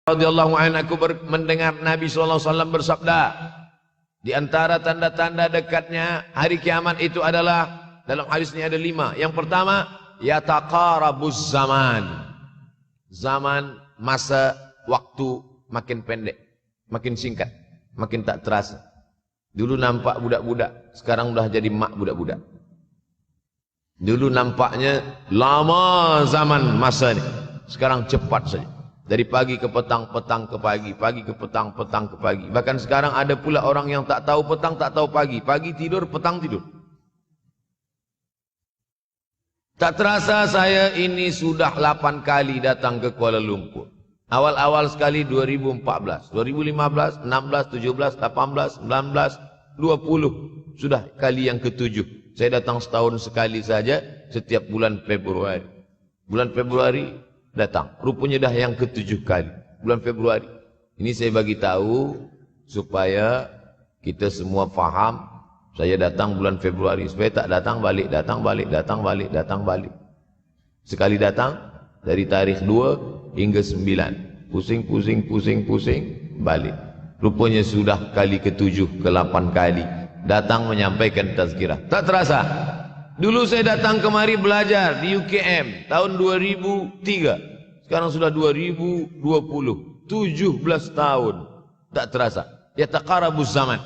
radhiyallahu anhu mendengar Nabi SAW bersabda, di antara tanda-tanda dekatnya hari kiamat itu adalah, dalam hadis ini ada 5. Yang pertama, yataqarabuz zaman. Zaman, masa, waktu makin pendek, makin singkat, makin tak terasa. Dulu nampak budak-budak, sekarang udah jadi mak budak-budak. Dulu nampaknya lama zaman masa ini, sekarang cepat saja. Dari pagi ke petang, petang ke pagi, pagi ke petang, petang ke pagi. Bahkan sekarang ada pula orang yang tak tahu petang, tak tahu pagi. Pagi tidur, petang tidur. Tak terasa saya ini sudah 8 kali datang ke Kuala Lumpur. Awal-awal sekali 2014, 2015, 16, 17, 18, 19, 20. Sudah kali yang ke-7. Saya datang setahun sekali saja setiap bulan Februari. Bulan Februari datang, rupanya dah yang ke-7 kali bulan Februari. Ini saya bagi tahu supaya kita semua faham. Saya datang bulan Februari supaya tak datang balik, datang balik, datang balik, datang balik. Sekali datang dari tarikh 2 hingga 9, pusing, pusing, pusing, pusing, balik. Rupanya sudah kali ke-7, ke-8 kali datang menyampaikan tazkirah. Tak terasa. Dulu saya datang kemari belajar di UKM tahun 2003. Sekarang sudah 2020. 17 tahun. Tak terasa. Yataqarabuz zaman.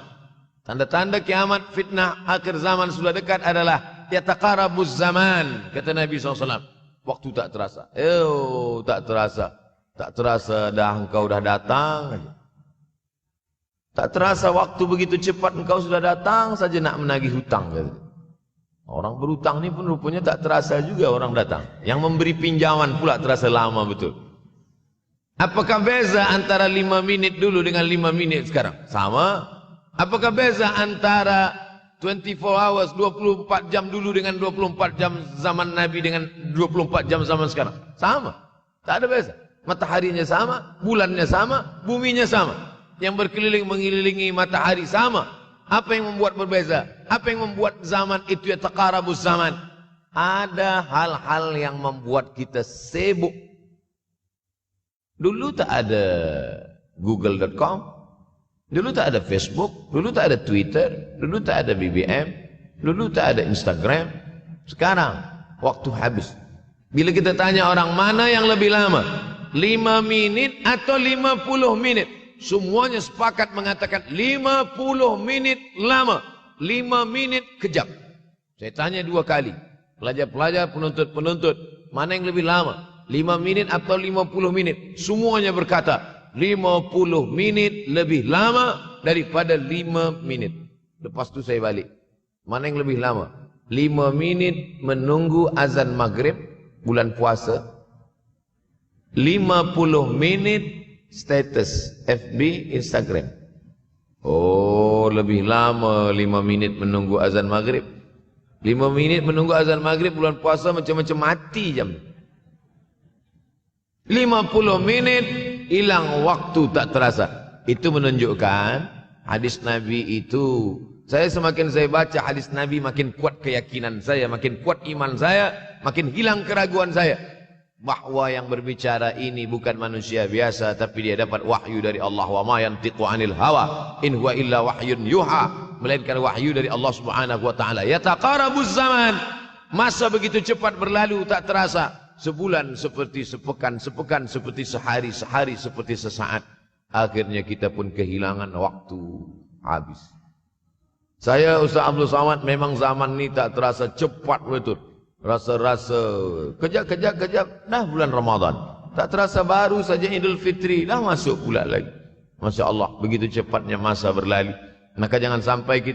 Tanda-tanda kiamat, fitnah akhir zaman sudah dekat adalah yataqarabuz zaman, kata Nabi SAW. Waktu tak terasa. Tak terasa. Tak terasa dah engkau dah datang. Tak terasa waktu begitu cepat engkau sudah datang saja nak menagih hutang. Orang berhutang ni pun rupanya tak terasa juga orang datang. Yang memberi pinjaman pula terasa lama betul. Apakah beza antara 5 minit dulu dengan 5 minit sekarang? Sama. Apakah beza antara 24 hours, 24 jam dulu dengan 24 jam zaman Nabi dengan 24 jam zaman sekarang? Sama. Tak ada beza. Mataharinya sama, bulannya sama, buminya sama. Yang berkeliling mengelilingi matahari sama. Apa yang membuat berbeza? Apa yang membuat zaman itu yataqarabuz zaman? Ada hal-hal yang membuat kita sibuk. Dulu tak ada google.com, dulu tak ada Facebook, dulu tak ada Twitter, dulu tak ada BBM, dulu tak ada Instagram. Sekarang waktu habis. Bila kita tanya orang mana yang lebih lama, 5 minit atau 50 menit? Semuanya sepakat mengatakan 50 menit lama, 5 minit kejam. Saya tanya 2 kali, pelajar-pelajar, penuntut-penuntut, mana yang lebih lama, 5 minit atau 50 menit? Semuanya berkata 50 menit lebih lama daripada 5 menit. Lepas tu saya balik, mana yang lebih lama? 5 menit menunggu azan maghrib bulan puasa, 50 menit status FB, Instagram. Oh, lebih lama 5 minit menunggu azan maghrib. 5 minit menunggu azan maghrib bulan puasa macam-macam mati jam. 50 menit hilang waktu tak terasa. Itu menunjukkan hadis Nabi itu. Semakin saya baca hadis Nabi, makin kuat keyakinan saya, makin kuat iman saya, makin hilang keraguan saya. Bahwa yang berbicara ini bukan manusia biasa, tapi dia dapat wahyu dari Allah. Wa ma yantiqu anil hawa in huwa illa wahyun yuha, melainkan wahyu dari Allah Subhanahu wa taala. Yataqarabuz zaman. Masa begitu cepat berlalu tak terasa. Sebulan seperti sepekan, sepekan seperti sehari, sehari seperti sesaat. Akhirnya kita pun kehilangan waktu, habis. Saya Ustaz Abdul Samad, memang zaman ini tak terasa cepat betul. Rasa-rasa kejap-kejap dah bulan Ramadan. Tak terasa baru saja Idul Fitri dah masuk pula lagi. Masya Allah, begitu cepatnya masa berlalu. Maka jangan sampai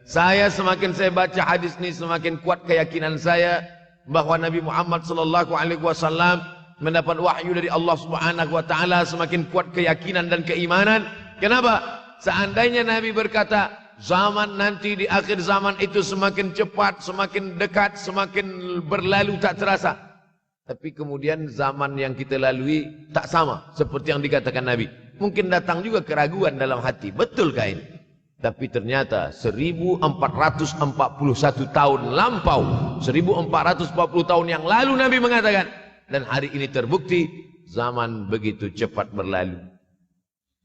saya semakin saya baca hadis ini, semakin kuat keyakinan saya bahwa Nabi Muhammad SAW mendapat wahyu dari Allah Subhanahu wa taala. Semakin kuat keyakinan dan keimanan. Kenapa? Seandainya Nabi berkata zaman nanti di akhir zaman itu semakin cepat, semakin dekat, semakin berlalu tak terasa. Tapi kemudian zaman yang kita lalui tak sama seperti yang dikatakan Nabi. Mungkin datang juga keraguan dalam hati. Betulkah ini? Tapi ternyata 1441 tahun lampau, 1440 tahun yang lalu Nabi mengatakan. Dan hari ini terbukti zaman begitu cepat berlalu.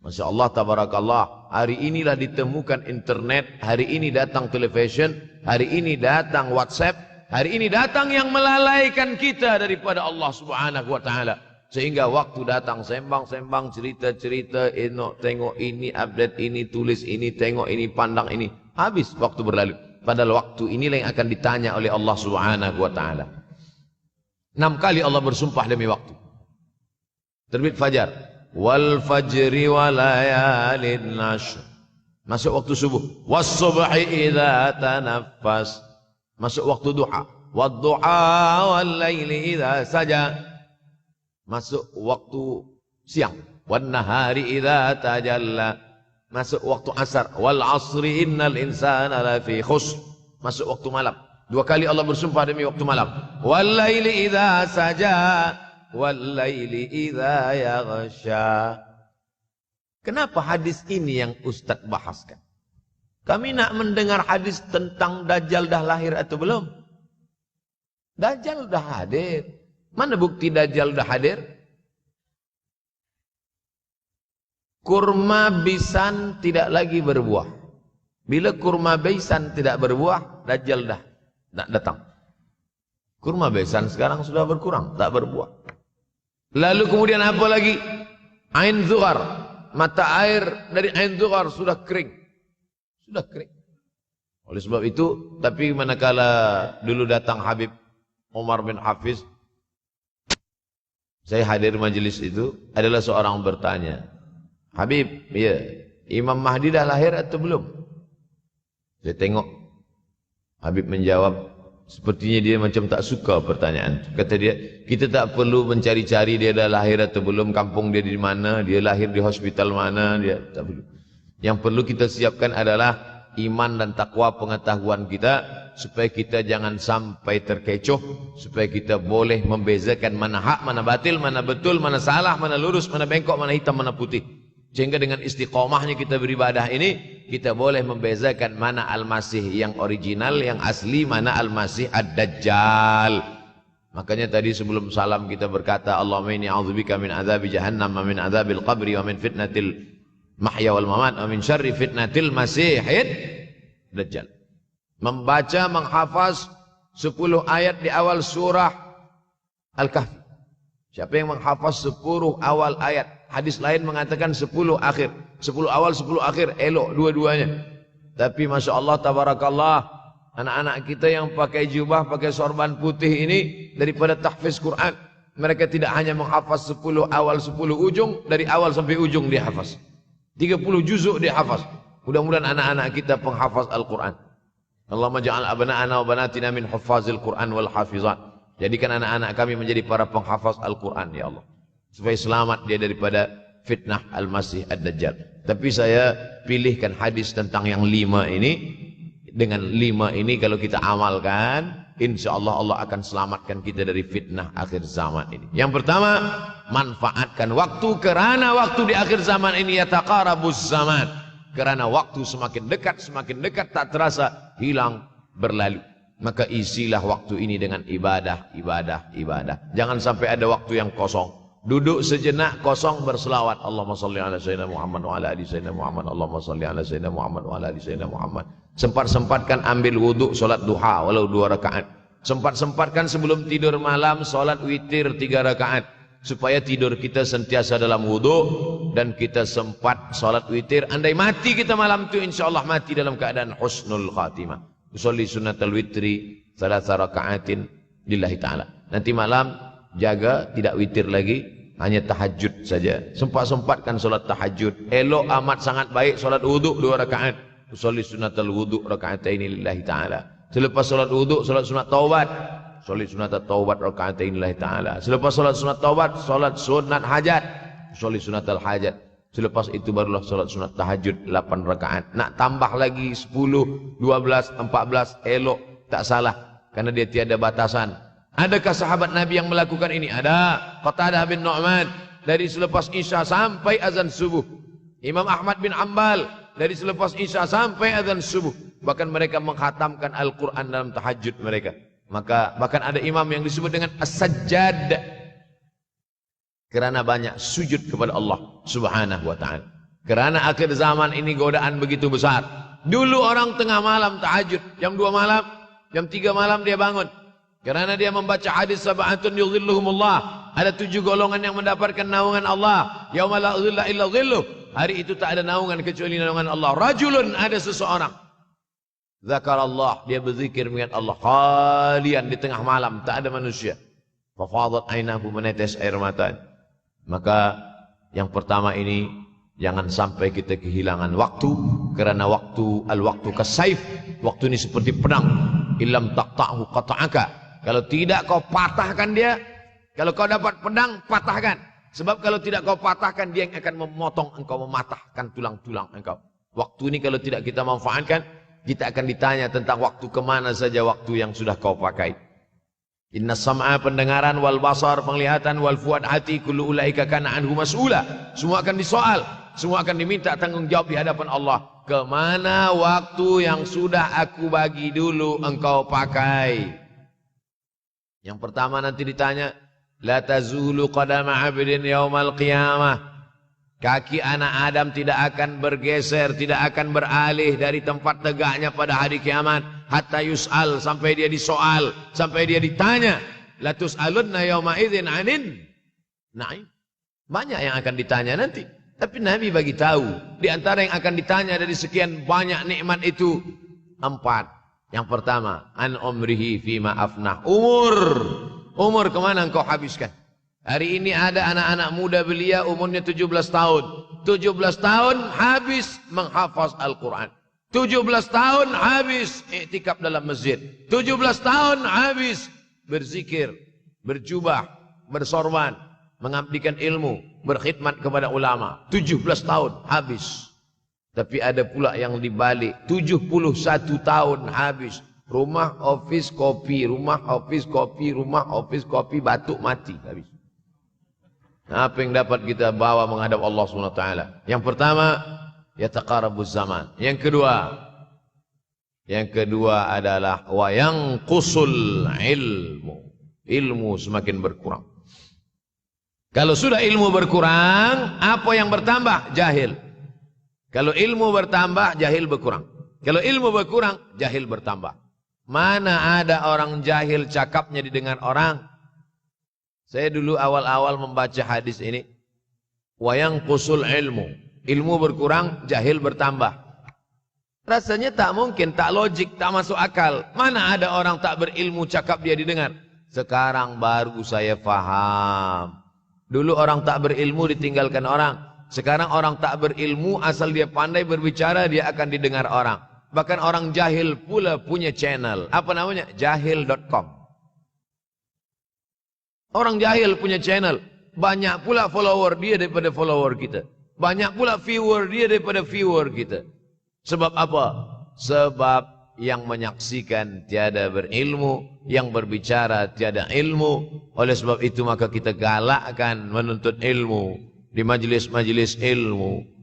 Masya Allah, tabarakallah. Hari inilah ditemukan internet, hari ini datang television, hari ini datang WhatsApp, hari ini datang yang melalaikan kita daripada Allah Subhanahu wa taala. Sehingga waktu datang sembang-sembang, cerita-cerita, tengok ini, update ini, tulis ini, tengok ini, pandang ini. Habis waktu berlalu. Padahal waktu inilah yang akan ditanya oleh Allah Subhanahu wa taala. 6 kali Allah bersumpah demi waktu. Terbit fajar. Wal fajri wa layalin ashr. Masuk waktu subuh. Was subhi idza tanaffas. Masuk waktu duha. Wad duha wal laili idza saja. Masuk waktu siang. Wan nahari idza tajalla. Masuk waktu asar. Wal asri innal insana lafi khusr. Masuk waktu malam. 2 kali Allah bersumpah demi waktu malam. Wal laili idza saja. Wal-laili idza yaghsha. Kenapa hadis ini yang Ustaz bahaskan? Kami nak mendengar hadis tentang Dajjal dah lahir atau belum? Dajjal dah hadir. Mana bukti Dajjal dah hadir? Kurma bisan tidak lagi berbuah. Bila kurma bisan tidak berbuah, Dajjal dah datang. Kurma bisan sekarang sudah berkurang, tak berbuah. Lalu kemudian apa lagi? Ain Zughar. Mata air dari Ain Zughar sudah kering. Sudah kering. Oleh sebab itu, tapi manakala dulu datang Habib Umar bin Hafiz, saya hadir majelis itu, adalah seorang bertanya, Habib, ya, Imam Mahdi dah lahir atau belum? Saya tengok, Habib menjawab, sepertinya dia macam tak suka pertanyaan. Kata dia, kita tak perlu mencari-cari dia dah lahir atau belum, kampung dia di mana, dia lahir di hospital mana, dia tak perlu. Yang perlu kita siapkan adalah iman dan takwa pengetahuan kita, supaya kita jangan sampai terkecoh, supaya kita boleh membezakan mana hak, mana batil, mana betul, mana salah, mana lurus, mana bengkok, mana hitam, mana putih. Sehingga dengan istiqomahnya kita beribadah ini, kita boleh membezakan mana Al-Masih yang original, yang asli, mana Al-Masih Ad-Dajjal. Makanya tadi sebelum salam kita berkata, Allahumma inni a'udzubika min azabi jahannam, wa min azabil qabri, wa min fitnatil mahya wal mamat, wa min syarri fitnatil masihid Dajjal. Membaca, menghafaz 10 ayat di awal surah Al-Kahfi. Siapa yang menghafaz 10 awal ayat, hadis lain mengatakan 10 akhir. 10 awal, 10 akhir, elok dua-duanya. Tapi Masya Allah, tabarakallah, anak-anak kita yang pakai jubah, pakai sorban putih ini, daripada tahfiz Quran, mereka tidak hanya menghafaz 10 awal, 10 ujung, dari awal sampai ujung dia hafaz. 30 juzuk dia hafaz. Mudah-mudahan anak-anak kita penghafaz Al-Quran. Allahumma ja'al abna'ana wa banatina min huffazil Quran wal hafizat. Jadikan anak-anak kami menjadi para penghafaz Al-Quran, ya Allah. Supaya selamat dia daripada fitnah Al-Masih Ad-Dajjal. Tapi saya pilihkan hadis tentang yang 5 ini. Dengan 5 ini kalau kita amalkan, insya Allah Allah akan selamatkan kita dari fitnah akhir zaman ini. Yang pertama, manfaatkan waktu, kerana waktu di akhir zaman ini yataqarabuz zaman. Kerana waktu semakin dekat tak terasa, hilang, berlalu. Maka isilah waktu ini dengan ibadah. Jangan sampai ada waktu yang kosong. Duduk sejenak kosong berselawat. Allahumma salli ala sayyidina Muhammad wa ala ali sayyidina Muhammad. Allahumma salli ala sayyidina Muhammad wa ala ali sayyidina Muhammad. Sempat-sempatkan ambil wuduk solat duha walau 2 rakaat. Sempat-sempatkan sebelum tidur malam solat witir 3 rakaat. Supaya tidur kita sentiasa dalam wuduk dan kita sempat solat witir. Andai mati kita malam itu, insyaallah mati dalam keadaan husnul khatimah. Usolli sunnatal witri 3 rakaatin lillahi ta'ala. Nanti malam jaga tidak witir lagi, hanya tahajud saja. Sempat-sempatkan solat tahajud. Elok amat sangat baik solat wuduk 2 rakaat. Usolli sunnatal wuduk rakaatain lillahi ta'ala. Selepas solat wuduk, solat sunat taubat. Usolli sunnatat taubat rakaatain lillahi ta'ala. Selepas solat sunat taubat, solat sunat hajat. Usolli sunnatal hajat. Selepas itu barulah solat sunat tahajud 8 rakaat. Nak tambah lagi 10, 12, 14, elok, tak salah. Karena dia tiada batasan. Adakah sahabat Nabi yang melakukan ini? Ada. Qatadah bin Nu'man. Dari selepas Isya sampai azan subuh. Imam Ahmad bin Ambal. Dari selepas Isya sampai azan subuh. Bahkan mereka menghatamkan Al-Quran dalam tahajud mereka. Maka bahkan ada imam yang disebut dengan As-Sajjad. Kerana banyak sujud kepada Allah Subhanahu wa ta'ala. Kerana akhir zaman ini godaan begitu besar. Dulu orang tengah malam tahajud, jam 2 malam, jam 3 malam dia bangun. Kerana dia membaca hadis sab'atun yudhilluhumullah. Ada 7 golongan yang mendapatkan naungan Allah. Yauma la dhilla illa dhilluh. Hari itu tak ada naungan kecuali naungan Allah. Rajulun, ada seseorang. Zakarallah, dia berzikir mengingat Allah. Khalian, di tengah malam, tak ada manusia. Fafadat ainahu, menetes air mata. Maka yang pertama ini, jangan sampai kita kehilangan waktu. Kerana al-waktu kasaif. Waktu ini seperti pedang. Illam taqta'hu qata'aka. Kalau tidak kau patahkan dia. Kalau kau dapat pedang, patahkan. Sebab kalau tidak kau patahkan, dia yang akan memotong engkau, mematahkan tulang-tulang engkau. Waktu ini kalau tidak kita manfaatkan, kita akan ditanya tentang waktu kemana saja waktu yang sudah kau pakai. Inna sam'a, pendengaran, wal basar, penglihatan, wal fuad, hati, kullu ulaika kana anhu mas'ula. Semua akan disoal. Semua akan diminta tanggungjawab di hadapan Allah. Kemana waktu yang sudah aku bagi dulu engkau pakai? Yang pertama nanti ditanya, la tazulu qadama 'abdin yaumal qiyamah. Kaki anak Adam tidak akan bergeser, tidak akan beralih dari tempat tegaknya pada hari kiamat. Hatta yus'al, sampai dia disoal, sampai dia ditanya. La tus'alunna yauma idzin 'anin na'im. Banyak yang akan ditanya nanti. Tapi Nabi bagi tahu, di antara yang akan ditanya dari sekian banyak nikmat itu, 4. Yang pertama, an umrihi fima afnah. Umur kemana engkau habiskan? Hari ini ada anak-anak muda belia umurnya 17 tahun. 17 tahun habis menghafaz Al-Quran. 17 tahun habis iktikaf dalam masjid. 17 tahun habis berzikir, berjubah, bersorban, mengabdikan ilmu, berkhidmat kepada ulama. 17 tahun habis. Tapi ada pula yang dibalik, 71 tahun habis. Rumah, office, kopi, rumah, office, kopi, rumah, office, kopi, batuk, mati habis. Apa yang dapat kita bawa menghadap Allah SWT? Yang pertama, yataqarabuz zaman. Yang kedua adalah wa yanqusul ilmu. Ilmu semakin berkurang. Kalau sudah ilmu berkurang, apa yang bertambah? Jahil. Kalau ilmu bertambah, jahil berkurang. Kalau ilmu berkurang, jahil bertambah. Mana ada orang jahil cakapnya didengar orang? Saya dulu awal-awal membaca hadis ini. Wa yanqusul ilmu. Ilmu berkurang, jahil bertambah. Rasanya tak mungkin, tak logik, tak masuk akal. Mana ada orang tak berilmu cakap dia didengar? Sekarang baru saya faham. Dulu orang tak berilmu ditinggalkan orang. Sekarang orang tak berilmu, asal dia pandai berbicara, dia akan didengar orang. Bahkan orang jahil pula punya channel. Apa namanya? Jahil.com. Orang jahil punya channel. Banyak pula follower dia daripada follower kita. Banyak pula viewer dia daripada viewer kita. Sebab apa? Sebab yang menyaksikan tiada berilmu, yang berbicara tiada ilmu. Oleh sebab itu maka kita galakkan menuntut ilmu di majlis-majlis ilmu.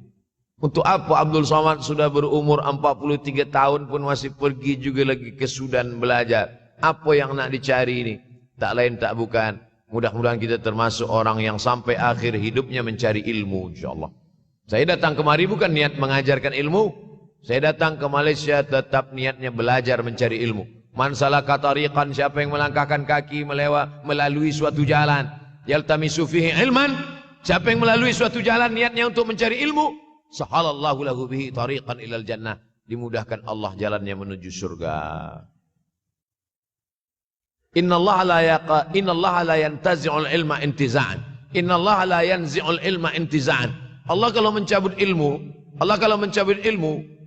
Untuk apa Abdul Somad sudah berumur 43 tahun pun masih pergi juga lagi ke Sudan belajar? Apa yang nak dicari ini? Tak lain tak bukan. Mudah-mudahan kita termasuk orang yang sampai akhir hidupnya mencari ilmu, insyaAllah. Saya datang kemari bukan niat mengajarkan ilmu. Saya datang ke Malaysia tetap niatnya belajar mencari ilmu. Man salaka tariqan, siapa yang melangkahkan kaki melalui suatu jalan, yaltamisu fihi ilman, siapa yang melalui suatu jalan niatnya untuk mencari ilmu, sahalallahu lahu bihi tariqan ilal jannah, dimudahkan Allah jalannya menuju surga. Innallaha la yantazi'ul ilma intiza'an. Innallaha la yanzi'ul ilma intiza'an. Allah kalau mencabut ilmu,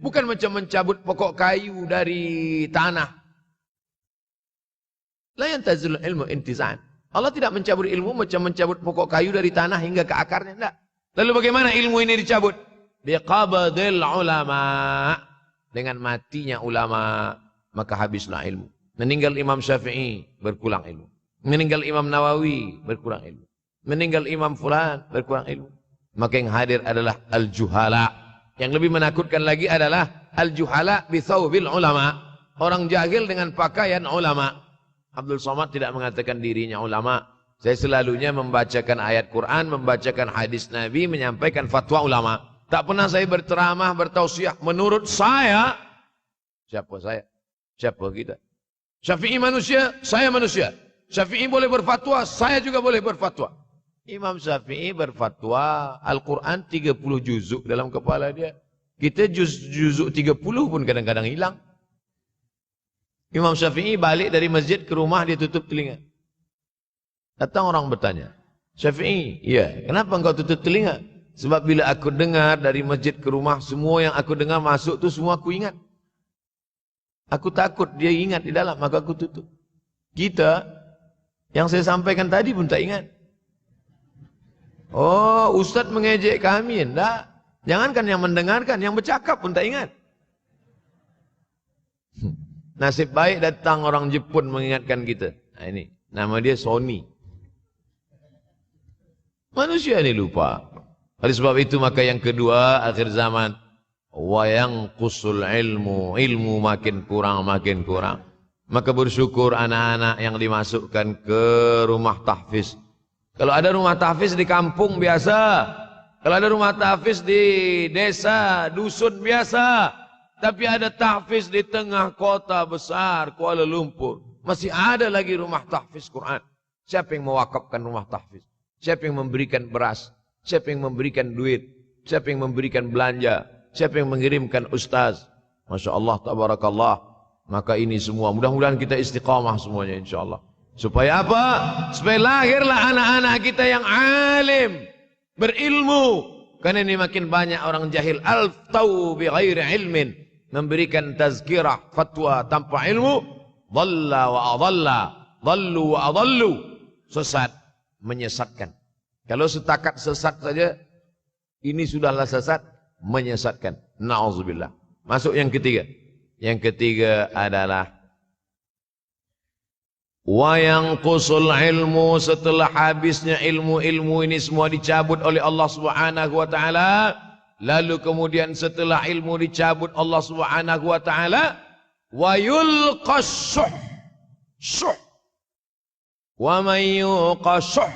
bukan macam mencabut pokok kayu dari tanah. La yantazilul ilmu intiza'an. Allah tidak mencabut ilmu macam mencabut pokok kayu dari tanah hingga ke akarnya, tidak. Lalu bagaimana ilmu ini dicabut? Biqabdil ulama. Dengan matinya ulama, maka habislah ilmu. Meninggal Imam Syafi'i, berkurang ilmu. Meninggal Imam Nawawi, berkurang ilmu. Meninggal Imam Fulan, berkurang ilmu. Maka yang hadir adalah al-juhala. Yang lebih menakutkan lagi adalah al-juhala bithawbil ulama. Orang jahil dengan pakaian ulama. Abdul Somad tidak mengatakan dirinya ulama. Saya selalunya membacakan ayat Quran, membacakan hadis Nabi, menyampaikan fatwa ulama. Tak pernah saya berceramah, bertausiah. Menurut saya, siapa saya? Siapa kita? Syafi'i manusia, saya manusia. Syafi'i boleh berfatwa, saya juga boleh berfatwa. Imam Syafi'i berfatwa, Al-Quran 30 juzuk dalam kepala dia. Kita juzuk 30 pun kadang-kadang hilang. Imam Syafi'i balik dari masjid ke rumah, dia tutup telinga. Datang orang bertanya, Syafi'i, ya, kenapa engkau tutup telinga? Sebab bila aku dengar dari masjid ke rumah, semua yang aku dengar masuk tu semua aku ingat. Aku takut dia ingat di dalam, maka aku tutup. Kita, yang saya sampaikan tadi pun tak ingat. Oh, Ustaz mengejek kami. Enggak. Jangankan yang mendengarkan, yang bercakap pun tak ingat. Nasib baik datang orang Jepun mengingatkan kita. Nah ini, nama dia Sony. Manusia ini lupa. Oleh sebab itu maka yang kedua, akhir zaman. Wayang kusul ilmu makin kurang. Maka bersyukur anak-anak yang dimasukkan ke rumah tahfiz. Kalau ada rumah tahfiz di kampung biasa, kalau ada rumah tahfiz di desa, dusun biasa, tapi ada tahfiz di tengah kota besar Kuala Lumpur, masih ada lagi rumah tahfiz Quran. Siapa yang mewakafkan rumah tahfiz? Siapa yang memberikan beras? Siapa yang memberikan duit? Siapa yang memberikan belanja? Siapa yang mengirimkan ustaz? Masya Allah, tabarakallah. Maka ini semua, mudah-mudahan kita istiqamah semuanya insyaAllah. Supaya apa? Supaya lahirlah anak-anak kita yang alim, berilmu. Karena ini makin banyak orang jahil. Al-tau bi ghairi ilmin. Memberikan tazkirah, fatwa tanpa ilmu. Dhalla wa adalla. Dhallu wa adallu. Sesat, menyesatkan. Kalau setakat sesat saja, ini sudahlah sesat. Menyesatkan. Na'udzubillah. Masuk yang ketiga. Yang ketiga adalah wayang kusul ilmu, setelah habisnya ilmu-ilmu ini semua dicabut oleh Allah Subhanahu wa taala. Lalu kemudian setelah ilmu dicabut Allah Subhanahu wa taala, wa yulqas syuh. Wa may yuqashuh.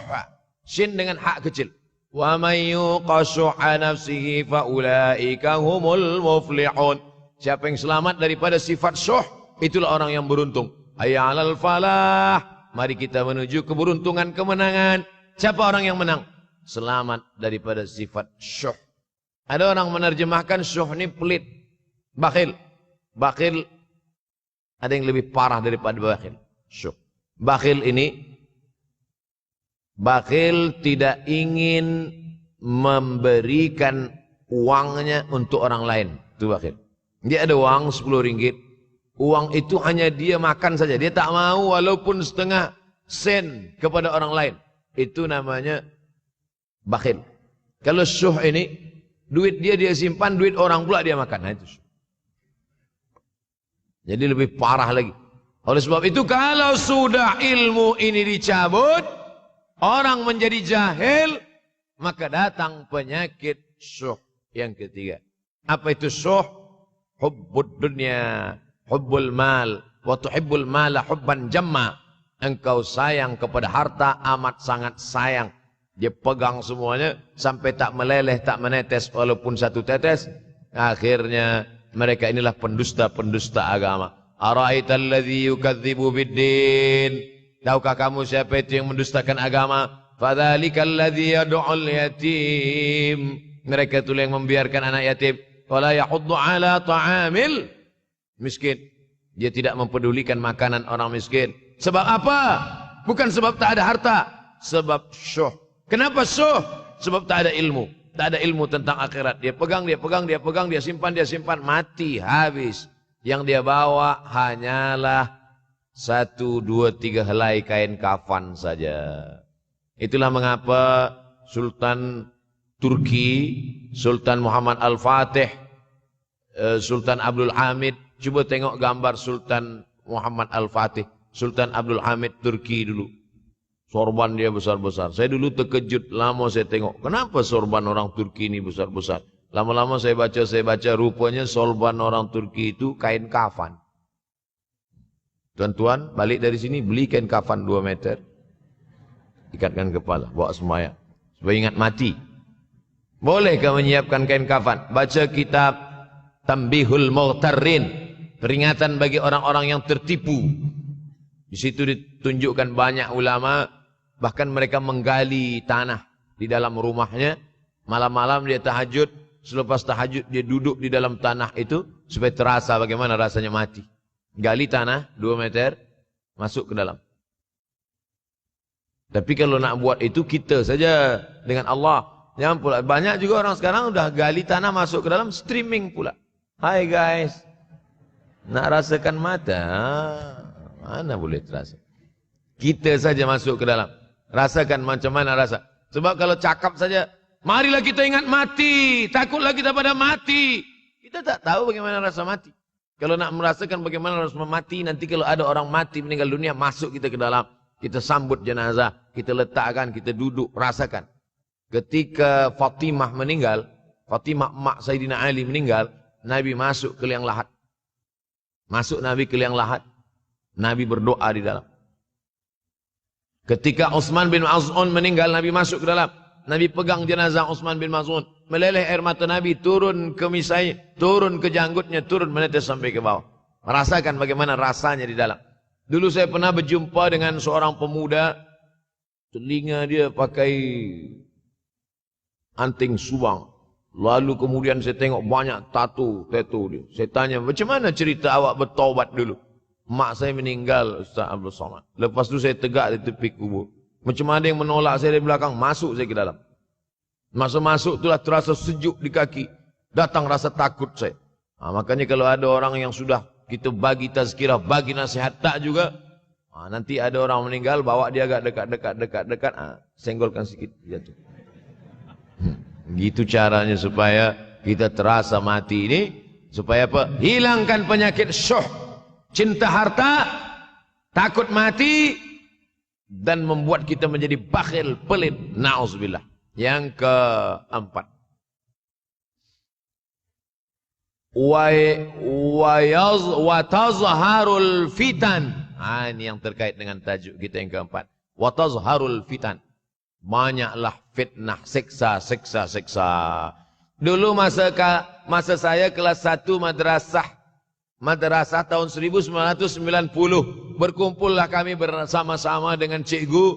Sin dengan hak kecil. Wa may yuqashuha nafsihi fa ulaika humul muflihun. Siapa yang selamat daripada sifat syuh, itulah orang yang beruntung. Hayya 'alal falah. Mari kita menuju keberuntungan, kemenangan. Siapa orang yang menang? Selamat daripada sifat syuh. Ada orang menerjemahkan syuh ini pelit, bakhil. Bakhil ada yang lebih parah daripada bakhil. Syuh. Bakhil ini, bakhil tidak ingin memberikan uangnya untuk orang lain. Itu bakhil. Dia ada uang 10 ringgit. Uang itu hanya dia makan saja. Dia tak mau walaupun setengah sen kepada orang lain. Itu namanya bakhil. Kalau syuh ini, duit dia simpan, duit orang pula dia makan. Nah, itu syuh. Jadi lebih parah lagi. Oleh sebab itu kalau sudah ilmu ini dicabut, orang menjadi jahil, maka datang penyakit syuh yang ketiga. Apa itu syuh? Hubbud dunya, hubbul mal, wa tuhibbul mala hubban jamma. Engkau sayang kepada harta, amat sangat sayang. Dia pegang semuanya sampai tak meleleh, tak menetes walaupun satu tetes. Akhirnya mereka inilah pendusta-pendusta agama. Ara'aital ladzi yukadzibu biddin. Tahukah kamu siapa itu yang mendustakan agama? Fadzalikal ladzi yad'ul yatim. Mereka itulah yang membiarkan anak yatim. Wala yahuddu ala ta'amil miskin. Dia tidak mempedulikan makanan orang miskin. Sebab apa? Bukan sebab tak ada harta, sebab syuh. Kenapa syuh? Sebab tak ada ilmu. Tak ada ilmu tentang akhirat. Dia pegang, dia simpan, mati, habis. Yang dia bawa hanyalah 1, 2, 3 helai kain kafan saja. Itulah mengapa Sultan Turki, Sultan Muhammad Al-Fatih, Sultan Abdul Hamid. Coba tengok gambar Sultan Muhammad Al-Fatih, Sultan Abdul Hamid Turki dulu. Sorban dia besar-besar. Saya dulu terkejut, lama saya tengok. Kenapa sorban orang Turki ini besar-besar? Lama-lama saya baca, rupanya sorban orang Turki itu kain kafan. Tuan-tuan, balik dari sini, beli kain kafan 2 meter. ikatkan kepala, bawa sembahyang. Supaya ingat mati. Bolehkah menyiapkan kain kafan? Baca kitab Tambihul Mughtarrin, peringatan bagi orang-orang yang tertipu. Di situ ditunjukkan banyak ulama, bahkan mereka menggali tanah di dalam rumahnya. Malam-malam dia tahajud, selepas tahajud dia duduk di dalam tanah itu supaya terasa bagaimana rasanya mati. Gali tanah 2 meter, masuk ke dalam. Tapi kalau nak buat itu kita saja dengan Allah. Jangan pula, banyak juga orang sekarang udah gali tanah masuk ke dalam, streaming pula. Hai guys, nak rasakan mata, mana boleh terasa. Kita saja masuk ke dalam, rasakan macam mana rasa. Sebab kalau cakap saja, marilah kita ingat mati, takutlah kita pada mati. Kita tak tahu bagaimana rasa mati. Kalau nak merasakan bagaimana rasa mati, nanti kalau ada orang mati meninggal dunia, masuk kita ke dalam. Kita sambut jenazah, kita letakkan, kita duduk, rasakan. Ketika Fatimah meninggal, Fatimah emak Sayyidina Ali meninggal, Nabi masuk ke liang lahat. Masuk Nabi ke liang lahat. Nabi berdoa di dalam. Ketika Utsman bin Maz'un meninggal, Nabi masuk ke dalam. Nabi pegang jenazah Utsman bin Maz'un. Meleleh air mata Nabi, turun ke misai, turun ke janggutnya, turun menetes sampai ke bawah. Merasakan bagaimana rasanya di dalam. Dulu saya pernah berjumpa dengan seorang pemuda, telinga dia pakai anting subang. Lalu kemudian saya tengok banyak tato dia. Saya tanya, macam mana cerita awak bertaubat dulu? Mak saya meninggal, Ustaz Abdul Somad. Lepas tu saya tegak di tepi kubur. Macam ada yang menolak saya dari belakang, masuk saya ke dalam. Masuk itulah terasa sejuk di kaki. Datang rasa takut saya. Makanya kalau ada orang yang sudah kita bagi tazkirah, bagi nasihat, tak juga. Nanti ada orang meninggal, bawa dia agak dekat. Senggolkan sikit, jatuh. Gitu caranya supaya kita terasa mati ini. Supaya apa? Hilangkan penyakit syuh, cinta harta, takut mati, dan membuat kita menjadi bakhil, pelit. Na'udzubillah. Yang keempat, wa tazharul fitan. Ini yang terkait dengan tajuk kita yang keempat. Wa tazharul fitan. Banyaklah fitnah, siksa. Dulu masa saya kelas 1 madrasah tahun 1990, berkumpullah kami bersama-sama dengan cikgu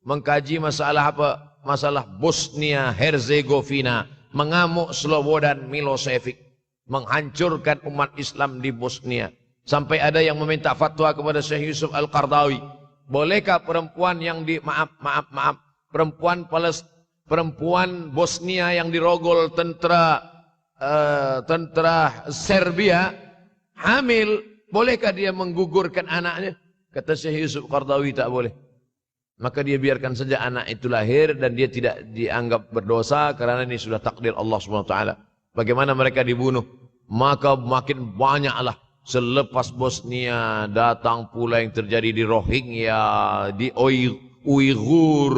mengkaji masalah apa? Masalah Bosnia Herzegovina, mengamuk Slobodan Milosevic, menghancurkan umat Islam di Bosnia. Sampai ada yang meminta fatwa kepada Syekh Yusuf Al-Qardawi, bolehkah perempuan yang perempuan Bosnia yang dirogol tentara Serbia hamil, bolehkah dia menggugurkan anaknya? Kata Syekh Yusuf Qardawi, tak boleh. Maka dia biarkan saja anak itu lahir dan dia tidak dianggap berdosa karena ini sudah takdir Allah SWT. Bagaimana mereka dibunuh? Maka makin banyaklah selepas Bosnia datang pula yang terjadi di Rohingya, di Uighur.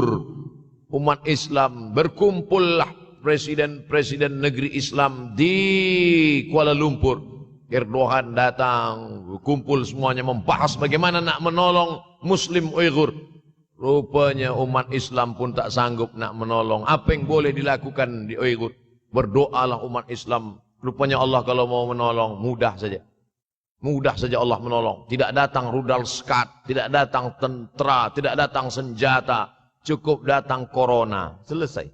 Umat Islam berkumpullah presiden-presiden negeri Islam di Kuala Lumpur. Erdogan datang, kumpul semuanya membahas bagaimana nak menolong Muslim Uighur. Rupanya umat Islam pun tak sanggup nak menolong. Apa yang boleh dilakukan di Uighur? Berdoalah umat Islam. Rupanya Allah kalau mau menolong, mudah saja. Mudah saja Allah menolong. Tidak datang rudal skat, tidak datang tentera, tidak datang senjata. Cukup datang corona. Selesai.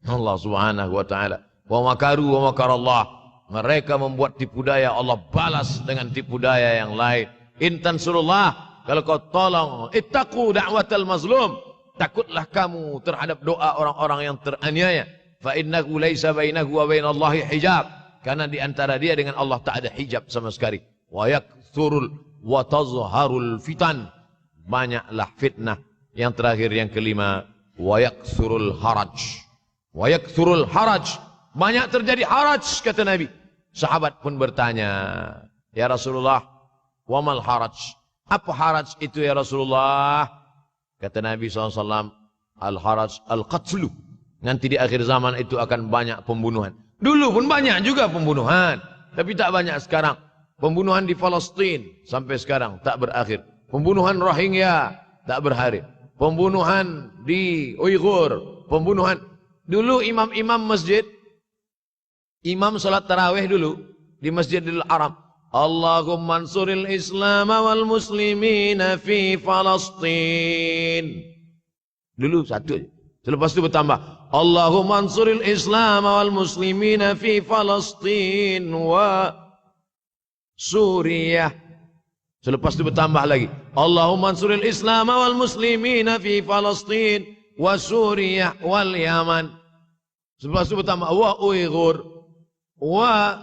Allah Subhanahu wa ta'ala. Wa makaru wa makarallah. Mereka membuat tipu daya, Allah balas dengan tipu daya yang lain. In tansurullah, kalau kau tolong, ittaqu da'watal mazlum, takutlah kamu terhadap doa orang-orang yang teraniaya. Fa innahu laisa bainahu wa bainallahi hijab, karena di antara dia dengan Allah tak ada hijab sama sekali. Wa yakthurul wa tazharul fitan, banyaklah fitnah. Yang terakhir, yang kelima, wa yakthurul haraj. Wa yakthurul haraj, banyak terjadi haraj, kata Nabi. Sahabat pun bertanya, ya Rasulullah, wa mal haraj? Apa haraj itu ya Rasulullah? Kata Nabi SAW, al-haraj al-qatlu. Nanti di akhir zaman itu akan banyak pembunuhan. Dulu pun banyak juga pembunuhan, tapi tak banyak sekarang. Pembunuhan di Palestina sampai sekarang tak berakhir. Pembunuhan Rohingya tak berakhir. pembunuhan di Uighur, pembunuhan. Dulu imam-imam masjid, imam salat tarawih dulu di Masjidil Haram. Allahumma ansuril Islam wal muslimina fi Falastin. Dulu satu. Selepas itu bertambah. Allahumma ansuril Islam wal muslimina fi Falastin wa Suriah. Selepas itu bertambah lagi. Allahumma ansuril Islam wal muslimina fi Falastin wa Suriah wal Yaman. Selepas itu bertambah wa Uighur wa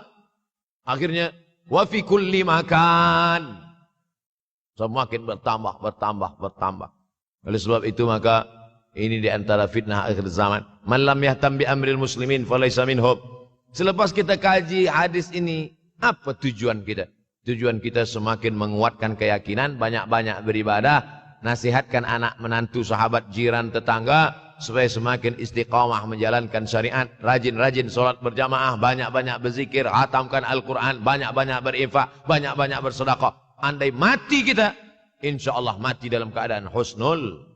akhirnya wa fi kulli makan. Semakin bertambah. Oleh sebab itu maka ini di antara fitnah akhir zaman. Man lam yahtam bi amril muslimin falaysa minhum. Selepas kita kaji hadis ini, apa tujuan kita? Tujuan kita semakin menguatkan keyakinan, banyak-banyak beribadah, nasihatkan anak menantu, sahabat, jiran, tetangga, supaya semakin istiqamah menjalankan syariat, rajin-rajin sholat berjamaah, banyak-banyak berzikir, hatamkan Al-Quran, banyak-banyak berinfak, banyak-banyak bersedekah. Andai mati kita, insya Allah mati dalam keadaan husnul